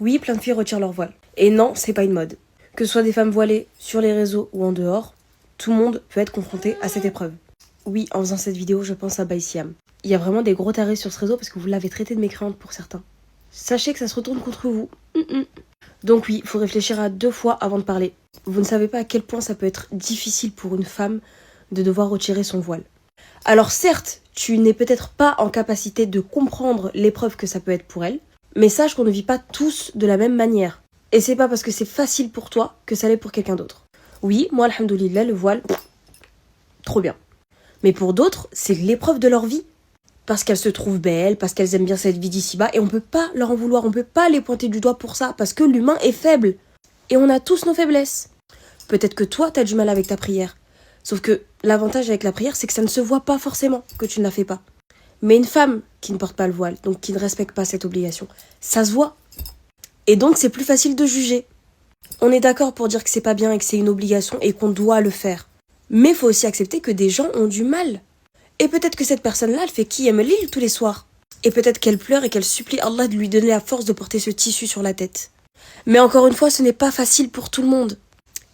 Oui, plein de filles retirent leur voile. Et non, c'est pas une mode. Que ce soit des femmes voilées sur les réseaux ou en dehors, tout le monde peut être confronté à cette épreuve. Oui, en faisant cette vidéo, je pense à Baïsiam. Il y a vraiment des gros tarés sur ce réseau parce que vous l'avez traité de mécréante pour certains. Sachez que ça se retourne contre vous. Donc oui, il faut réfléchir à 2 fois avant de parler. Vous ne savez pas à quel point ça peut être difficile pour une femme de devoir retirer son voile. Alors certes, tu n'es peut-être pas en capacité de comprendre l'épreuve que ça peut être pour elle, mais sache qu'on ne vit pas tous de la même manière. Et c'est pas parce que c'est facile pour toi que ça l'est pour quelqu'un d'autre. Oui, moi, alhamdoulilah, le voile, trop bien. Mais pour d'autres, c'est l'épreuve de leur vie. Parce qu'elles se trouvent belles, parce qu'elles aiment bien cette vie d'ici-bas, et on peut pas leur en vouloir, on peut pas les pointer du doigt pour ça, parce que l'humain est faible. Et on a tous nos faiblesses. Peut-être que toi, t'as du mal avec ta prière. Sauf que l'avantage avec la prière, c'est que ça ne se voit pas forcément que tu ne la fais pas. Mais une femme qui ne porte pas le voile, donc qui ne respecte pas cette obligation, ça se voit. Et donc c'est plus facile de juger. On est d'accord pour dire que c'est pas bien et que c'est une obligation et qu'on doit le faire. Mais faut aussi accepter que des gens ont du mal. Et peut-être que cette personne-là, elle fait Qiyam al-Layl tous les soirs. Et peut-être qu'elle pleure et qu'elle supplie Allah de lui donner la force de porter ce tissu sur la tête. Mais encore une fois, ce n'est pas facile pour tout le monde.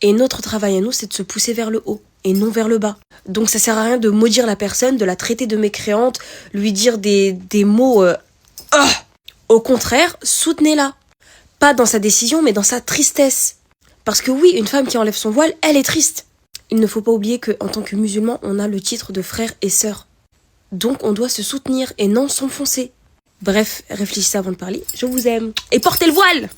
Et notre travail à nous, c'est de se pousser vers le haut et non vers le bas. Donc ça sert à rien de maudire la personne, de la traiter de mécréante, lui dire des mots... Au contraire, soutenez-la. Pas dans sa décision, mais dans sa tristesse. Parce que oui, une femme qui enlève son voile, elle est triste. Il ne faut pas oublier qu'en tant que musulman, on a le titre de frère et sœur. Donc on doit se soutenir et non s'enfoncer. Bref, réfléchissez avant de parler. Je vous aime. Et portez le voile!